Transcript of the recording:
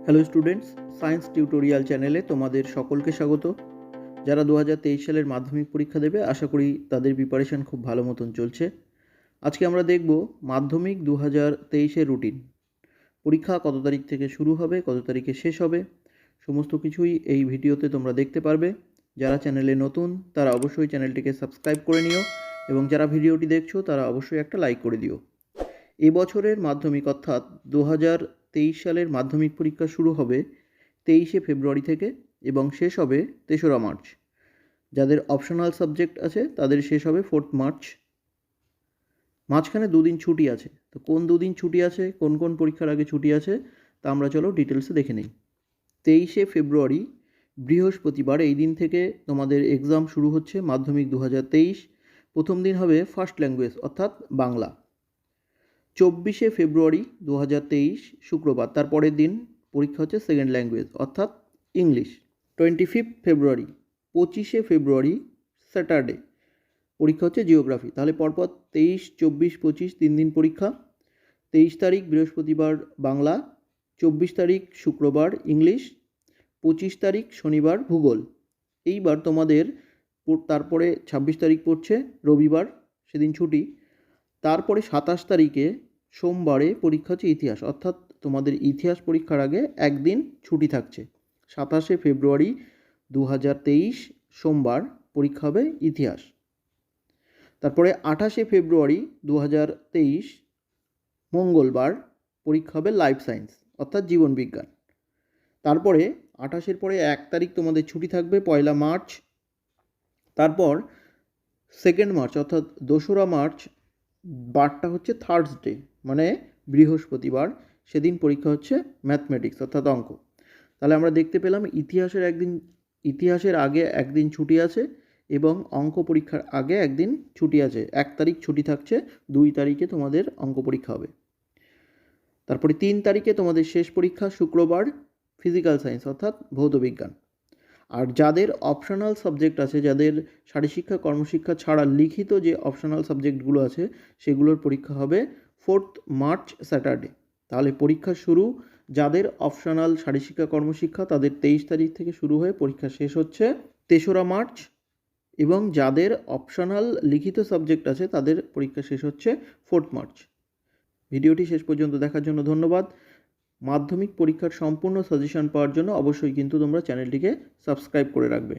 Hello students, science tutorial চ্যানেলে তোমাদের সকলকে স্বাগত। যারা 2023 সালের মাধ্যমিক পরীক্ষা দেবে, আশা করি তাদের প্রিপারেশন খুব ভালো মতন চলছে। আজকে আমরা দেখব মাধ্যমিক 2023-এর রুটিন। পরীক্ষা কত তারিখ থেকে শুরু হবে, কত তারিখে শেষ হবে, সমস্ত কিছুই এই ভিডিওতে তোমরা দেখতে পারবে। যারা চ্যানেলে নতুন তারা অবশ্যই চ্যানেলটিকে সাবস্ক্রাইব করে নিও এবং যারা ভিডিওটি দেখছো তারা অবশ্যই একটা লাইক করে দিও। এবছরের মাধ্যমিক অর্থাৎ 2023 সালের মাধ্যমিক পরীক্ষা শুরু হবে 23শে ফেব্রুয়ারি থেকে এবং শেষ হবে 3রা মার্চ। যাদের অপশনাল সাবজেক্ট আছে তাদের শেষ হবে 4 মার্চ। মাঝখানে দুদিন ছুটি আছে। তো কোন দুদিন ছুটি আছে, কোন কোন পরীক্ষার আগে ছুটি আছে তা আমরা চলো ডিটেলসে দেখে নিই। 23শে ফেব্রুয়ারি বৃহস্পতিবার, এই দিন থেকে তোমাদের এক্সাম শুরু হচ্ছে মাধ্যমিক 2023। প্রথম দিন হবে ফার্স্ট ল্যাঙ্গুয়েজ অর্থাৎ বাংলা। 24শে ফেব্রুয়ারি 2023 শুক্রবার, তারপরের দিন পরীক্ষা হচ্ছে সেকেন্ড ল্যাঙ্গুয়েজ অর্থাৎ ইংলিশ। 25 ফেব্রুয়ারি 25শে ফেব্রুয়ারি স্যাটারডে পরীক্ষা হচ্ছে জিওগ্রাফি। তাহলে পরপর 23, 24, 25 তিন দিন পরীক্ষা। 23 তারিখ বৃহস্পতিবার বাংলা, 24 তারিখ শুক্রবার ইংলিশ, 25 তারিখ শনিবার ভূগোল। এইবার তোমাদের তারপরে 26 তারিখ পড়ছে রবিবার, সেদিন ছুটি। তারপরে 27 তারিখে সোমবারে পরীক্ষা হচ্ছে ইতিহাস, অর্থাৎ তোমাদের ইতিহাস পরীক্ষার আগে একদিন ছুটি থাকছে। 27শে ফেব্রুয়ারি 2023 সোমবার পরীক্ষা হবে ইতিহাস। তারপরে 28শে ফেব্রুয়ারি 2023 মঙ্গলবার পরীক্ষা হবে লাইফ সায়েন্স অর্থাৎ জীবন বিজ্ঞান। তারপরে 28-এর পরে 1 তারিখ তোমাদের ছুটি থাকবে, 1 মার্চ। তারপর 2 মার্চ অর্থাৎ 2রা মার্চ, বারটা হচ্ছে থার্সডে মানে বৃহস্পতিবার, সেদিন পরীক্ষা হচ্ছে ম্যাথমেটিক্স অর্থাৎ অঙ্ক। তাহলে আমরা দেখতে পেলাম ইতিহাসের আগে একদিন ছুটি আছে এবং অঙ্ক পরীক্ষার আগে একদিন ছুটি আছে। 1 তারিখ ছুটি থাকছে, 2 তারিখে তোমাদের অঙ্ক পরীক্ষা হবে। তারপরে 3 তারিখে তোমাদের শেষ পরীক্ষা শুক্রবার, ফিজিক্যাল সায়েন্স অর্থাৎ ভৌতবিজ্ঞান। আর যাদের অপশনাল সাবজেক্ট আছে, যাদের শারীরশিক্ষা কর্মশিক্ষা ছাড়া লিখিত যে অপশনাল সাবজেক্টগুলো আছে সেগুলোর পরীক্ষা হবে 4 মার্চ স্যাটারডে। তাহলে পরীক্ষা শুরু যাদের অপশনাল শারীরশিক্ষা কর্মশিক্ষা তাদের 23 তারিখ থেকে শুরু হয়ে পরীক্ষা শেষ হচ্ছে 3রা মার্চ, এবং যাদের অপশনাল লিখিত সাবজেক্ট আছে তাদের পরীক্ষা শেষ হচ্ছে 4 মার্চ। ভিডিওটি শেষ পর্যন্ত দেখার জন্য ধন্যবাদ। মাধ্যমিক পরীক্ষার সম্পূর্ণ সাজেশন পাওয়ার জন্য অবশ্যই কিন্তু তোমরা চ্যানেলটিকে সাবস্ক্রাইব করে রাখবে।